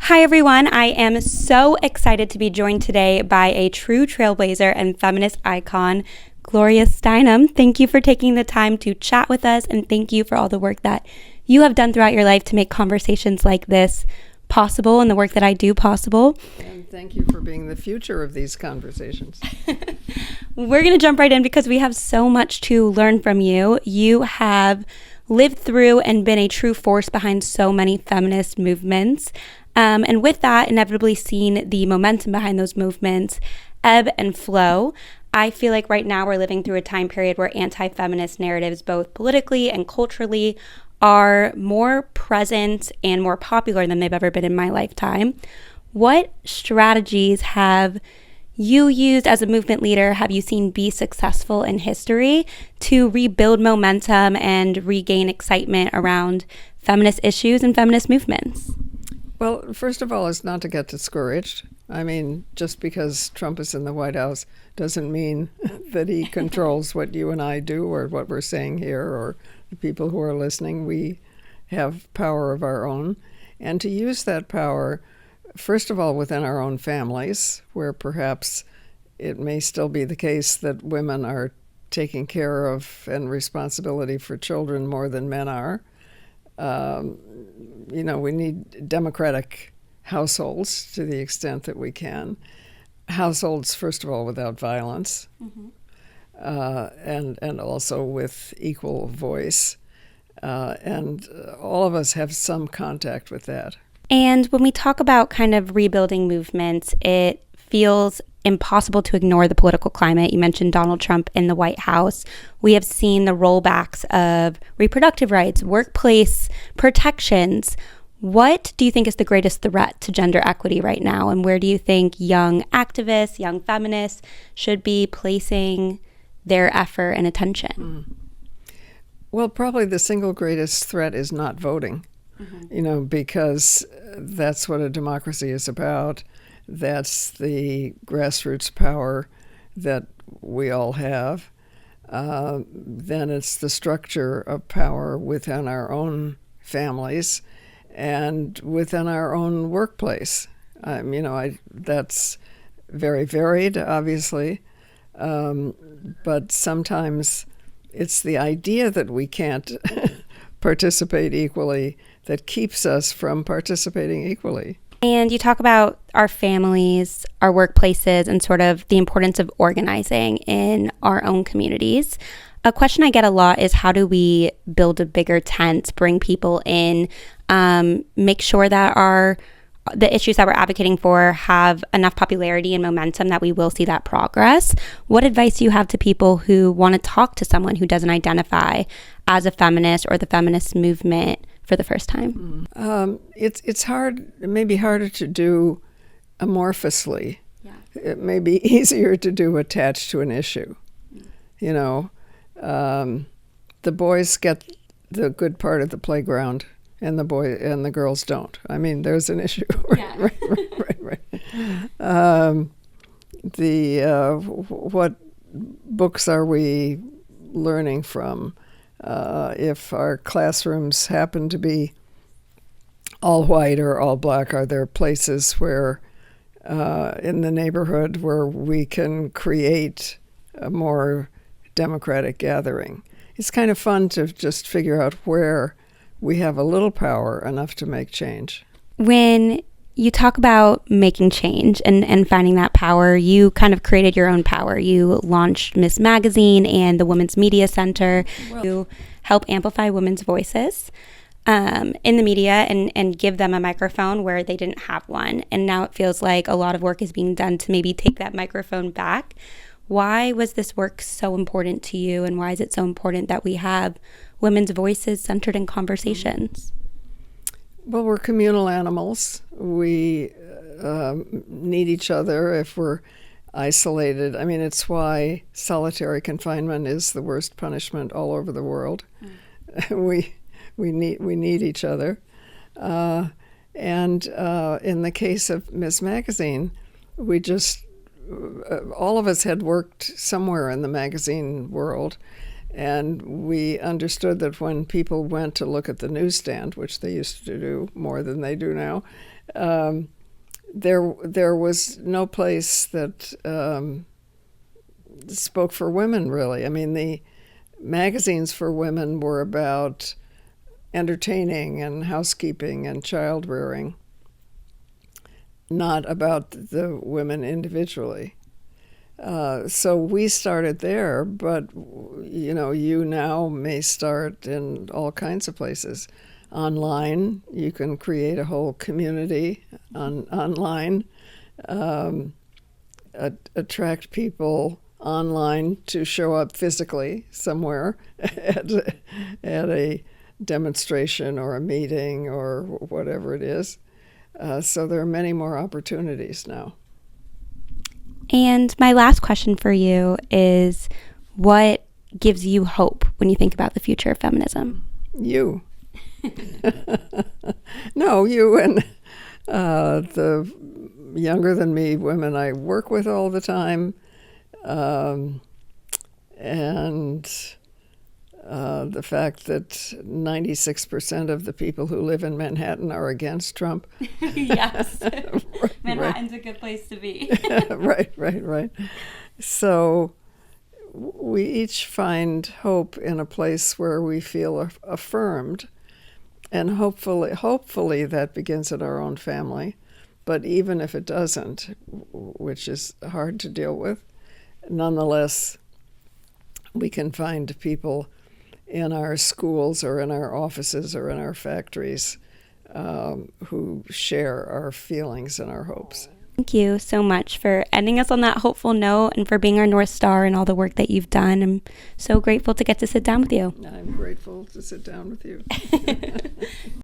Hi, everyone. I am so excited to be joined today by a true trailblazer and feminist icon, Gloria Steinem. Thank you for taking the time to chat with us, and thank you for all the work that you have done throughout your life to make conversations like this possible and the work that I do possible. And thank you for being the future of these conversations. We're going to jump right in because we have so much to learn from you. You have lived through and been a true force behind so many feminist movements. And with that, inevitably seen the momentum behind those movements ebb and flow. I feel like right now we're living through a time period where anti-feminist narratives, both politically and culturally, are more present and more popular than they've ever been in my lifetime. What strategies have you used as a movement leader, have you seen be successful in history to rebuild momentum and regain excitement around feminist issues and feminist movements? Well, first of all, is not to get discouraged. I mean, just because Trump is in the White House doesn't mean that he controls what you and I do or what we're saying here or the people who are listening. We have power of our own. And to use that power, first of all, within our own families, where perhaps it may still be the case that women are taking care of and responsibility for children more than men are. We need democratic households to the extent that we can. Households, first of all, without violence, and also with equal voice. And all of us have some contact with that. And when we talk about kind of rebuilding movements, it feels impossible to ignore the political climate. You mentioned Donald Trump in the White House. We have seen the rollbacks of reproductive rights, workplace protections. What do you think is the greatest threat to gender equity right now? And where do you think young activists, young feminists should be placing their effort and attention? Well, probably the single greatest threat is not voting, because that's what a democracy is about. That's the grassroots power that we all have. Then it's the structure of power within our own families and within our own workplace. That's very varied, obviously, but sometimes it's the idea that we can't participate equally that keeps us from participating equally. And you talk about our families, our workplaces, and sort of the importance of organizing in our own communities. A question I get a lot is, how do we build a bigger tent, bring people in, make sure that the issues that we're advocating for have enough popularity and momentum that we will see that progress? What advice do you have to people who want to talk to someone who doesn't identify as a feminist or the feminist movement for the first time? It's hard. It may be harder to do amorphously. Yeah. It may be easier to do attached to an issue. The boys get the good part of the playground, and the girls don't. I mean, there's an issue. Yeah. right. What books are we learning from? If our classrooms happen to be all white or all black, are there places where in the neighborhood where we can create a more democratic gathering? It's kind of fun to just figure out where we have a little power enough to make change. When you talk about making change and finding that power, you kind of created your own power. You launched Miss Magazine and the Women's Media Center to help amplify women's voices in the media and give them a microphone where they didn't have one. And now it feels like a lot of work is being done to maybe take that microphone back. Why was this work so important to you, and why is it so important that we have women's voices centered in conversations? Well, we're communal animals. We need each other if we're isolated. I mean, it's why solitary confinement is the worst punishment all over the world. We need each other. And in the case of Miss Magazine, we just all of us had worked somewhere in the magazine world, and we understood that when people went to look at the newsstand, which they used to do more than they do now, There was no place that spoke for women, really. I mean, the magazines for women were about entertaining and housekeeping and child rearing, not about the women individually. So we started there, but you now may start in all kinds of places. Online, you can create a whole community online, attract people online to show up physically somewhere at a demonstration or a meeting or whatever it is. So there are many more opportunities now. And my last question for you is, what gives you hope when you think about the future of feminism? You. No, you and the younger than me women I work with all the time, and the fact that 96% of the people who live in Manhattan are against Trump. Yes. Manhattan's a good place to be. Right. So we each find hope in a place where we feel affirmed, and hopefully that begins at our own family. But even if it doesn't, which is hard to deal with, nonetheless, we can find people in our schools or in our offices or in our factories who share our feelings and our hopes. Thank you so much for ending us on that hopeful note and for being our North Star and all the work that you've done. I'm so grateful to get to sit down with you. I'm grateful to sit down with you.